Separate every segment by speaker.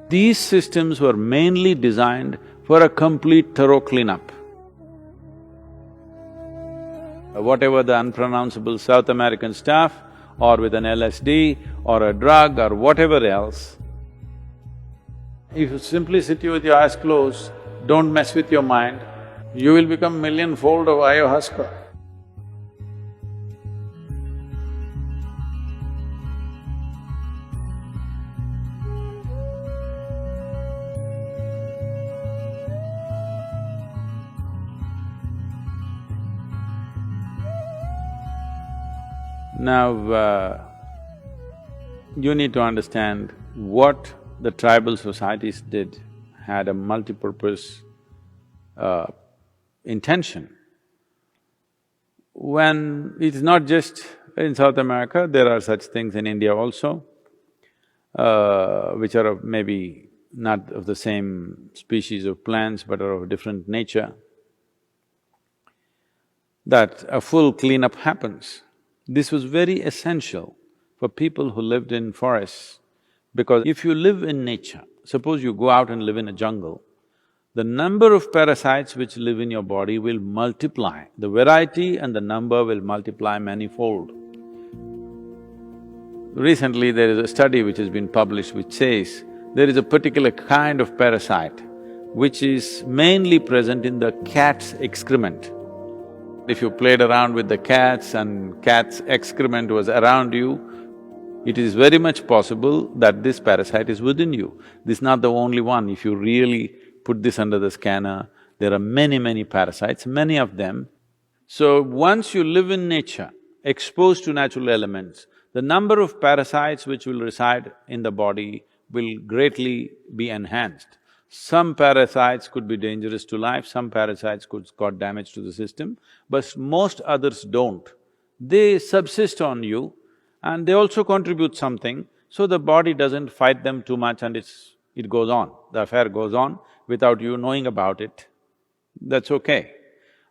Speaker 1: These systems were mainly designed for a complete thorough cleanup. Whatever the unpronounceable South American stuff, or with an LSD, or a drug, or whatever else, if you simply sit with your eyes closed, don't mess with your mind, you will become millionfold of ayahuasca. Now, you need to understand what the tribal societies did had a multi-purpose intention. When it's not just in South America, there are such things in India also, which are maybe not of the same species of plants but are of different nature, that a full cleanup happens. This was very essential for people who lived in forests, because if you live in nature, suppose you go out and live in a jungle, the number of parasites which live in your body will multiply, the variety and the number will multiply manifold. Recently there is a study which has been published which says there is a particular kind of parasite which is mainly present in the cat's excrement. If you played around with the cats and cat's excrement was around you, it is very much possible that this parasite is within you. This is not the only one. If you really put this under the scanner, there are many parasites, many of them. So once you live in nature, exposed to natural elements, the number of parasites which will reside in the body will greatly be enhanced. Some parasites could be dangerous to life, some parasites could cause damage to the system, but most others don't. They subsist on you and they also contribute something, so the body doesn't fight them too much and it goes on, the affair goes on without you knowing about it. That's okay.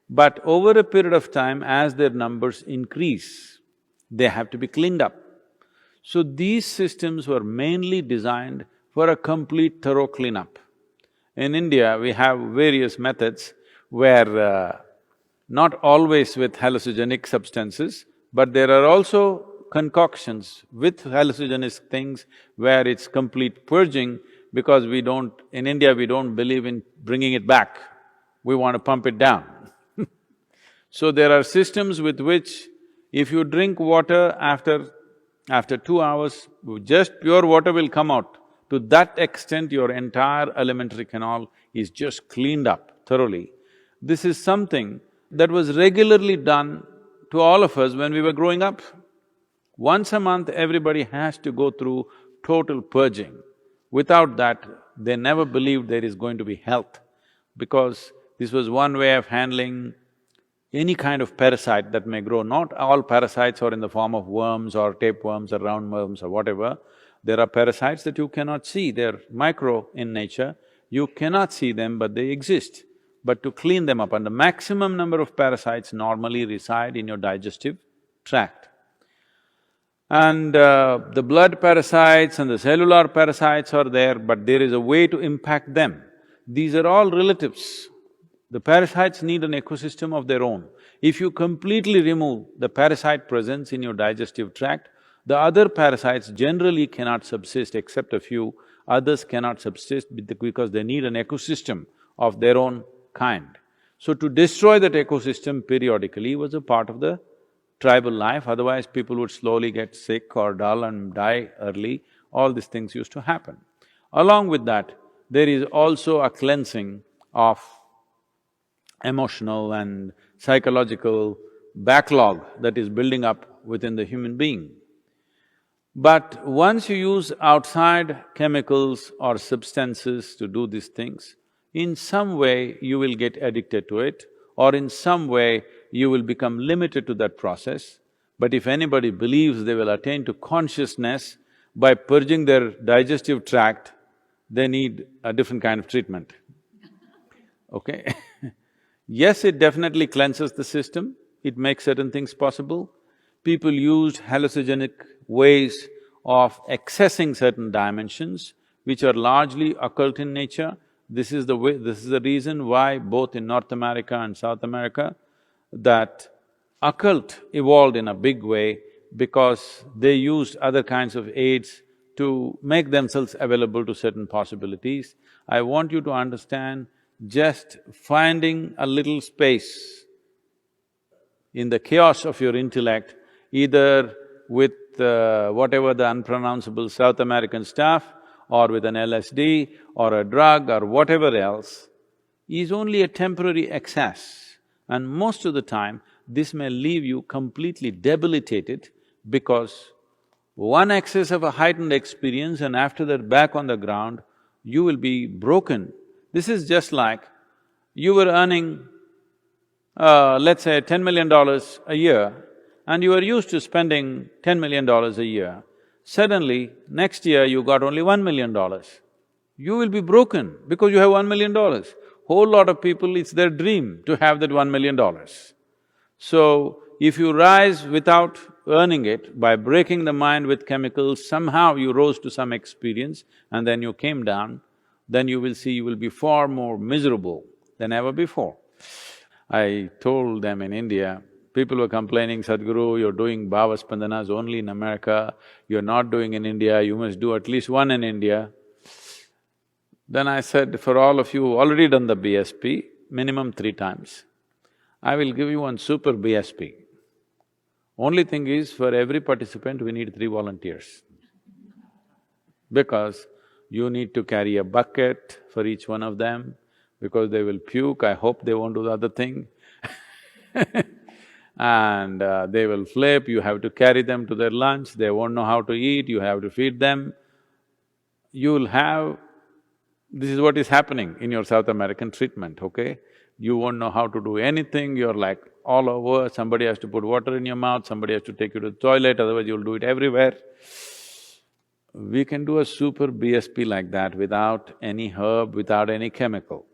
Speaker 1: But over a period of time, as their numbers increase, they have to be cleaned up. So these systems were mainly designed for a complete thorough cleanup. In India, we have various methods where not always with hallucinogenic substances, but there are also concoctions with hallucinogenic things where it's complete purging, because in India we don't believe in bringing it back, we want to pump it down. So there are systems with which if you drink water after 2 hours, just pure water will come out. To that extent, your entire alimentary canal is just cleaned up thoroughly. This is something that was regularly done to all of us when we were growing up. Once a month, everybody has to go through total purging. Without that, they never believed there is going to be health, because this was one way of handling any kind of parasite that may grow. Not all parasites are in the form of worms or tapeworms or roundworms or whatever. There are parasites that you cannot see, they're micro in nature, you cannot see them but they exist. But to clean them up, and the maximum number of parasites normally reside in your digestive tract. And the blood parasites and the cellular parasites are there, but there is a way to impact them. These are all relatives. The parasites need an ecosystem of their own. If you completely remove the parasite presence in your digestive tract, the other parasites generally cannot subsist except a few, others cannot subsist because they need an ecosystem of their own kind. So to destroy that ecosystem periodically was a part of the tribal life, otherwise people would slowly get sick or dull and die early. All these things used to happen. Along with that, there is also a cleansing of emotional and psychological backlog that is building up within the human being. But once you use outside chemicals or substances to do these things, in some way you will get addicted to it, or in some way you will become limited to that process. But if anybody believes they will attain to consciousness by purging their digestive tract, they need a different kind of treatment, okay? Yes, it definitely cleanses the system, it makes certain things possible. People used hallucinogenic ways of accessing certain dimensions which are largely occult in nature. This is the reason why both in North America and South America, that occult evolved in a big way because they used other kinds of aids to make themselves available to certain possibilities. I want you to understand, just finding a little space in the chaos of your intellect, either with whatever the unpronounceable South American stuff, or with an LSD, or a drug, or whatever else, is only a temporary excess. And most of the time, this may leave you completely debilitated, because one excess of a heightened experience and after that back on the ground, you will be broken. This is just like you were earning, let's say $10 million a year, and you were used to spending $10 million a year. Suddenly, next year you got only $1 million. You will be broken because you have $1 million. Whole lot of people, it's their dream to have that $1 million. So, if you rise without earning it, by breaking the mind with chemicals, somehow you rose to some experience and then you came down, then you will see you will be far more miserable than ever before. I told them in India, people were complaining, Sadhguru, you're doing bhava spandanas only in America, you're not doing in India, you must do at least one in India. Then I said, for all of you who already done the BSP, minimum 3 times, I will give you one super BSP. Only thing is, for every participant, we need 3 volunteers. Because you need to carry a bucket for each one of them, because they will puke, I hope they won't do the other thing and they will flip, you have to carry them to their lunch, they won't know how to eat, you have to feed them. You'll have… This is what is happening in your South American treatment, okay? You won't know how to do anything, you're like all over, somebody has to put water in your mouth, somebody has to take you to the toilet, otherwise you'll do it everywhere. We can do a super BSP like that without any herb, without any chemical.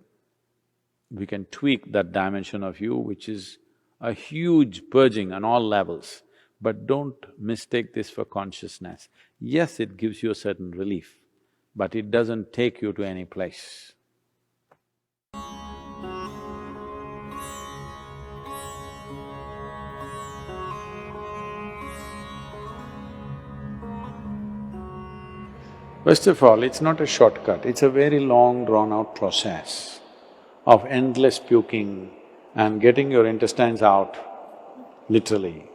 Speaker 1: We can tweak that dimension of you, which is a huge purging on all levels. But don't mistake this for consciousness. Yes, it gives you a certain relief, but it doesn't take you to any place. First of all, it's not a shortcut, it's a very long drawn-out process of endless puking and getting your intestines out, literally.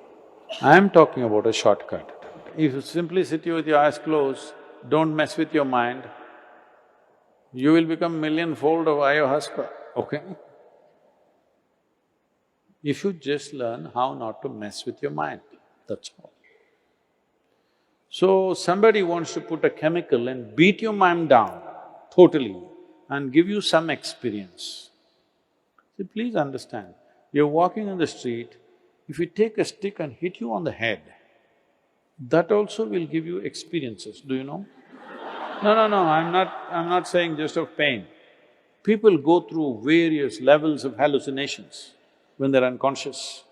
Speaker 1: I am talking about a shortcut. If you simply sit with your eyes closed, don't mess with your mind, you will become millionfold of ayahuasca, okay? You should just learn how not to mess with your mind, that's all. So, somebody wants to put a chemical and beat your mind down totally and give you some experience. See, please understand, you're walking on the street, if you take a stick and hit you on the head, that also will give you experiences, do you know? No, I'm not saying just of pain. People go through various levels of hallucinations when they're unconscious.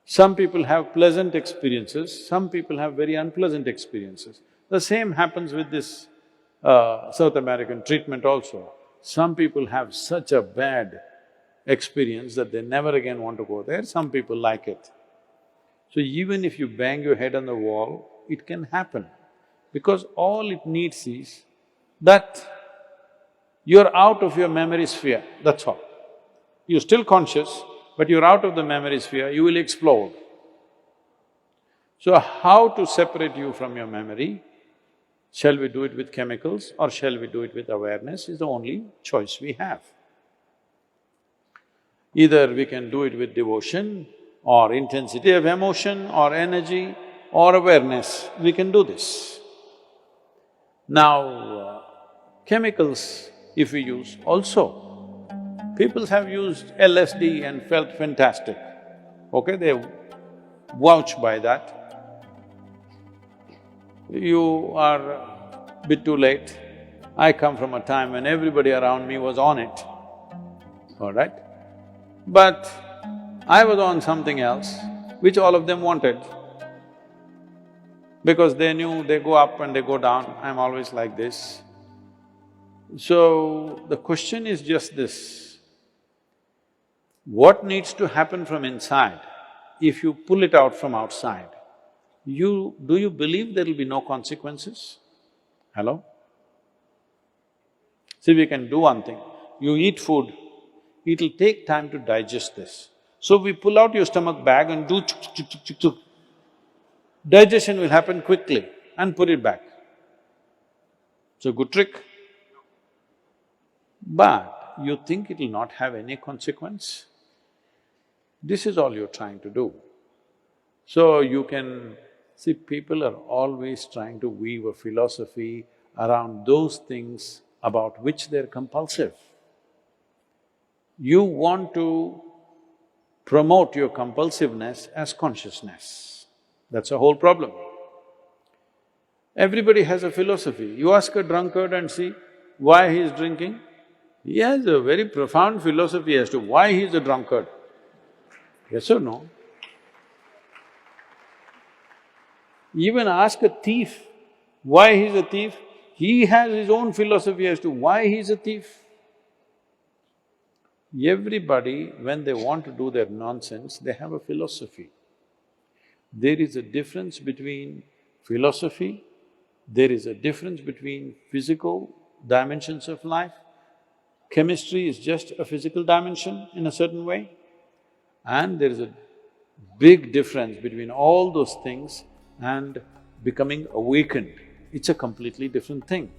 Speaker 1: Some people have pleasant experiences, some people have very unpleasant experiences. The same happens with this South American treatment also. Some people have such a bad experience that they never again want to go there, some people like it. So even if you bang your head on the wall, it can happen, because all it needs is that you're out of your memory sphere, that's all. You're still conscious, but you're out of the memory sphere, you will explode. So how to separate you from your memory? Shall we do it with chemicals or shall we do it with awareness is the only choice we have. Either we can do it with devotion or intensity of emotion or energy or awareness, we can do this. Now, chemicals if we use also, people have used LSD and felt fantastic, okay, they vouch by that. You are a bit too late. I come from a time when everybody around me was on it, all right? But I was on something else, which all of them wanted. Because they knew they go up and they go down, I'm always like this. So, the question is just this: what needs to happen from inside? If you pull it out from outside, do you believe there will be no consequences? Hello? See, we can do one thing. You eat food, it'll take time to digest this. So we pull out your stomach bag and do chuk chuk chuk chuk chuk. Digestion will happen quickly and put it back. It's a good trick. But you think it'll not have any consequence? This is all you're trying to do. So you can… see, people are always trying to weave a philosophy around those things about which they're compulsive. You want to promote your compulsiveness as consciousness. That's the whole problem. Everybody has a philosophy. You ask a drunkard and see why he is drinking, he has a very profound philosophy as to why he is a drunkard. Yes or no? Even ask a thief why he's a thief, he has his own philosophy as to why he's a thief. Everybody, when they want to do their nonsense, they have a philosophy. There is a difference between philosophy, there is a difference between physical dimensions of life. Chemistry is just a physical dimension in a certain way, and there is a big difference between all those things and becoming awakened. It's a completely different thing.